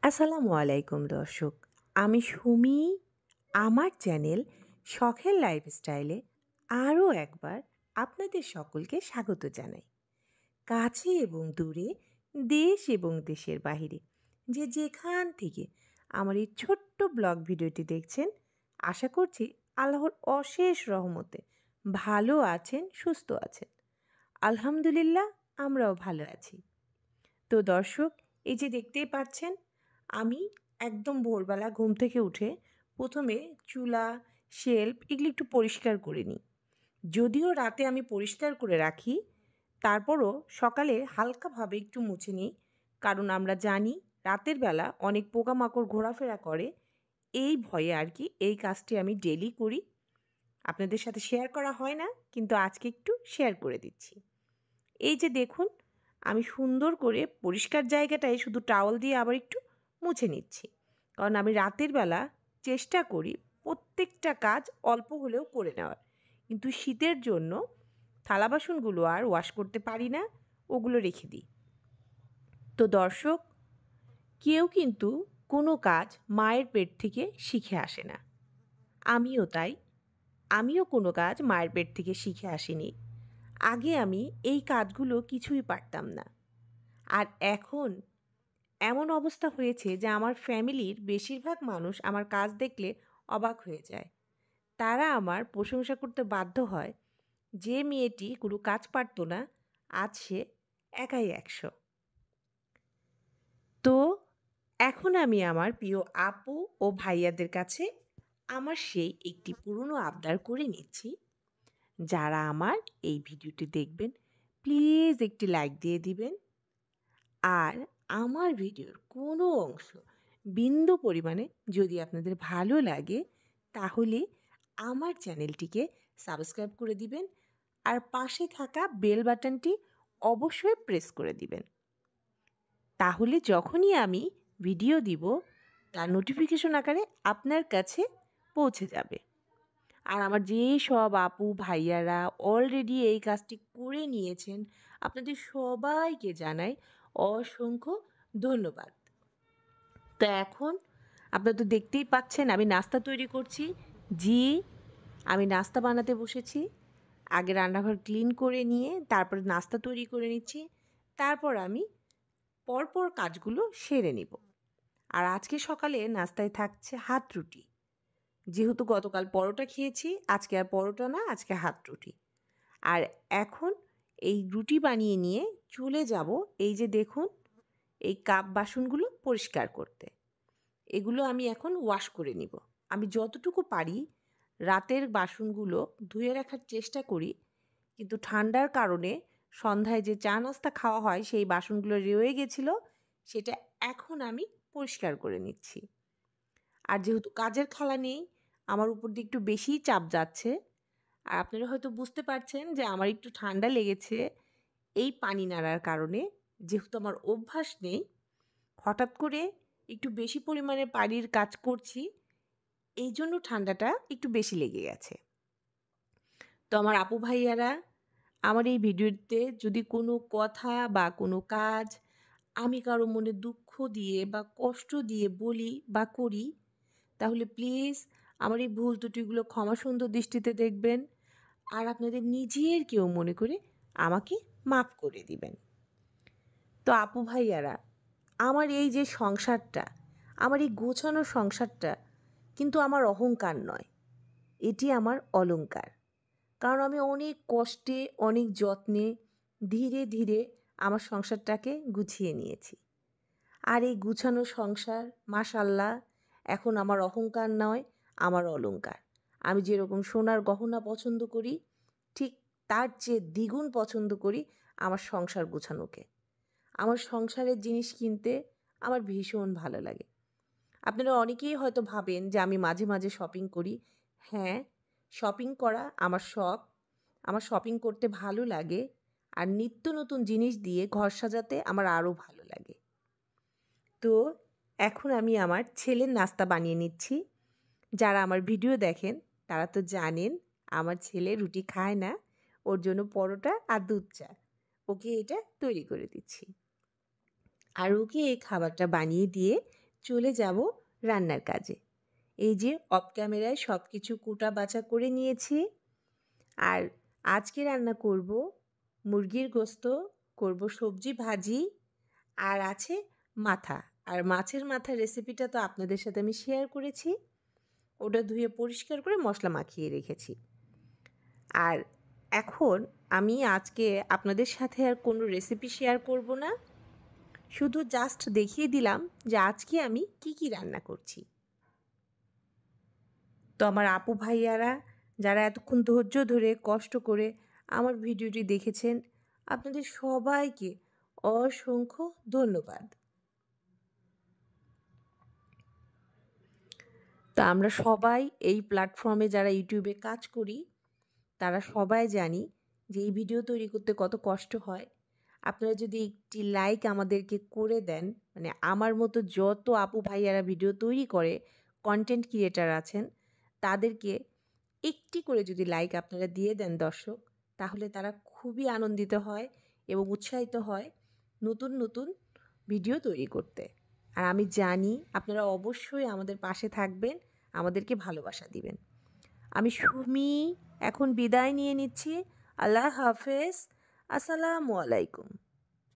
আসসালামু আলাইকুম দর্শক। আমি সুমি। আমার চ্যানেল শখের লাইফস্টাইলে আরও একবার আপনাদের সকলকে স্বাগত জানাই। কাছে এবং দূরে, দেশ এবং দেশের বাহিরে যে যেখান থেকে আমার এই ছোট্ট ব্লগ ভিডিওটি দেখছেন, আশা করছি আল্লাহর অশেষ রহমতে ভালো আছেন, সুস্থ আছেন। আলহামদুলিল্লাহ, আমরাও ভালো আছি। তো দর্শক, এই যে দেখতেই পাচ্ছেন, আমি একদম ভোরবেলা ঘুম থেকে উঠে প্রথমে চুলা, শেলফ এগুলো একটু পরিষ্কার করে নিই। যদিও রাতে আমি পরিষ্কার করে রাখি, তারপরও সকালে হালকাভাবে একটু মুছে নিই, কারণ আমরা জানি রাতের বেলা অনেক পোকামাকড় ঘোরাফেরা করে। এই ভয়ে আর কি এই কাজটি আমি ডেলি করি। আপনাদের সাথে শেয়ার করা হয় না, কিন্তু আজকে একটু শেয়ার করে দিচ্ছি। এই যে দেখুন, আমি সুন্দর করে পরিষ্কার জায়গাটায় শুধু টাওয়াল দিয়ে আবার একটু মুছে নিচ্ছি, কারণ আমি রাতের বেলা চেষ্টা করি প্রত্যেকটা কাজ অল্প হলেও করে নেওয়ার। কিন্তু শীতের জন্য থালা বাসনগুলো আর ওয়াশ করতে পারি না, ওগুলো রেখে দিই। তো দর্শক, কেউ কিন্তু কোনো কাজ মায়ের পেট থেকে শিখে আসে না। আমিও তাই। আমিও কোনো কাজ মায়ের পেট থেকে শিখে আসিনি। আগে আমি এই কাজগুলো কিছুই পারতাম না। আর এখন এমন অবস্থা হয়েছে যে আমার ফ্যামিলির বেশিরভাগ মানুষ আমার কাজ দেখলে অবাক হয়ে যায়। তারা আমার প্রশংসা করতে বাধ্য হয়, যে মেয়েটি কোনো কাজ পারত না, আজ সে একাই ১০০। তো এখন আমি আমার প্রিয় আপু ও ভাইয়াদের কাছে আমার সেই একটি পুরনো আবদার করে নিচ্ছি। যারা আমার এই ভিডিওটি দেখবেন, প্লিজ একটি লাইক দিয়ে দিবেন। আর আমার ভিডিওর কোনো অংশ বিন্দু পরিমাণে যদি আপনাদের ভালো লাগে, তাহলে আমার চ্যানেলটিকে সাবস্ক্রাইব করে দিবেন, আর পাশে থাকা বেল বাটনটি অবশ্যই প্রেস করে দিবেন। তাহলে যখনই আমি ভিডিও দিব, তার নোটিফিকেশন আকারে আপনার কাছে পৌঁছে যাবে। আর আমার যে সব আপু ভাইয়ারা অলরেডি এই কাজটি করে নিয়েছেন, আপনাদের সবাইকে জানাই অসংখ্য ধন্যবাদ। তো এখন আপনারা তো দেখতেই পাচ্ছেন আমি নাস্তা তৈরি করছি। জি, আমি নাস্তা বানাতে বসেছি। আগে রান্নাঘর ক্লিন করে নিয়ে তারপর নাস্তা তৈরি করে নিচ্ছি। তারপর আমি পরপর কাজগুলো সেরে নিব। আর আজকে সকালে নাস্তায় থাকছে হাত রুটি। যেহেতু গতকাল পরোটা খেয়েছি, আজকে আর পরোটা না, আজকে হাত রুটি। আর এখন এই রুটি বানিয়ে নিয়ে চলে যাব, এই যে দেখুন, এই কাপ বাসনগুলো পরিষ্কার করতে। এগুলো আমি এখন ওয়াশ করে নিব। আমি যতটুকু পারি রাতের বাসনগুলো ধুয়ে রাখার চেষ্টা করি, কিন্তু ঠান্ডার কারণে সন্ধ্যায় যে চা নাস্তা খাওয়া হয় সেই বাসনগুলো রয়ে গেছিলো, সেটা এখন আমি পরিষ্কার করে নিচ্ছি। আর যেহেতু কাজের খালা নেই, আমার উপর দিয়ে একটু বেশিই চাপ যাচ্ছে। আর আপনারা হয়তো বুঝতে পারছেন যে আমার একটু ঠান্ডা লেগেছে এই পানি নাড়ার কারণে। যেহেতু আমার অভ্যাস নেই, হঠাৎ করে একটু বেশি পরিমাণে পানির কাজ করছি, এই জন্য ঠান্ডাটা একটু বেশি লেগে গেছে। তো আমার আপু ভাইয়ারা, আমার এই ভিডিওতে যদি কোনো কথা বা কোনো কাজ আমি কারো মনে দুঃখ দিয়ে বা কষ্ট দিয়ে বলি বা করি, তাহলে প্লিজ আমার এই ভুল ত্রুটিগুলো ক্ষমা সুন্দর দৃষ্টিতে দেখবেন, আর আপনাদের নিজের কেউ মনে করে আমাকে মাফ করে দিবেন। তো আপু ভাইয়ারা, আমার এই যে সংসারটা, আমার এই গোছানো সংসারটা কিন্তু আমার অহংকার নয়, এটি আমার অলংকার। কারণ আমি অনেক কষ্টে, অনেক যত্নে, ধীরে ধীরে আমার সংসারটাকে গুছিয়ে নিয়েছি। আর এই গুছানো সংসার মাশাআল্লাহ এখন আমার অহংকার নয়, আমার অলংকার। আমি যেরকম সোনার গহনা পছন্দ করি, ঠিক তার চেয়ে দ্বিগুণ পছন্দ করি আমার সংসার গোছানোকে। আমার সংসারের জিনিস কিনতে আমার ভীষণ ভালো লাগে। আপনারা অনেকেই হয়তো ভাবেন যে আমি মাঝে মাঝে শপিং করি। হ্যাঁ, শপিং করা আমার শখ। আমার শপিং করতে ভালো লাগে, আর নিত্য নতুন জিনিস দিয়ে ঘর সাজাতে আমার আরও ভালো লাগে। তো এখন আমি আমার ছেলের নাস্তা বানিয়ে নিচ্ছি। যারা আমার ভিডিও দেখেন তারা তো জানেন আমার ছেলে রুটি খায় না, ওর জন্য পরোটা আর দুধ চা, ওকে এটা তৈরি করে দিচ্ছি। আর ওকে এই খাবারটা বানিয়ে দিয়ে চলে যাব রান্নার কাজে। এই যে অফ ক্যামেরায় সব কিছু কুটা বাছা করে নিয়েছি। আর আজকে রান্না করব মুরগির গোস্ত, করব সবজি ভাজি, আর আছে মাথা। আর মাছের মাথার রেসিপিটা তো আপনাদের সাথে আমি শেয়ার করেছি। ওটা ধুয়ে পরিষ্কার করে মশলা মাখিয়ে রেখেছি। আর এখন আমি আজকে আপনাদের সাথে আর কোনো রেসিপি শেয়ার করব না, শুধু জাস্ট দেখিয়ে দিলাম যে আজকে আমি কি রান্না করছি। তো আমার আপু ভাইয়ারা যারা এতক্ষণ ধৈর্য ধরে কষ্ট করে আমার ভিডিওটি দেখেছেন, আপনাদের সবাইকে অসংখ্য ধন্যবাদ। তো আমরা সবাই এই প্ল্যাটফর্মে যারা ইউটিউবে কাজ করি তারা সবাই জানি যে এই ভিডিও তৈরি করতে কত কষ্ট হয়। আপনারা যদি একটি লাইক আমাদেরকে করে দেন, মানে আমার মতো যত আপু ভাইয়ারা ভিডিও তৈরি করে, কন্টেন্ট ক্রিয়েটার আছেন, তাদেরকে একটি করে যদি লাইক আপনারা দিয়ে দেন দর্শক, তাহলে তারা খুবই আনন্দিত হয় এবং উৎসাহিত হয় নতুন নতুন ভিডিও তৈরি করতে। আর আমি জানি আপনারা অবশ্যই আমাদের পাশে থাকবেন, আমাদেরকে ভালোবাসা দিবেন। আমি সুমি এখন বিদায় নিয়ে নিচ্ছি। আল্লাহ হাফেজ। আসসালামু আলাইকুম।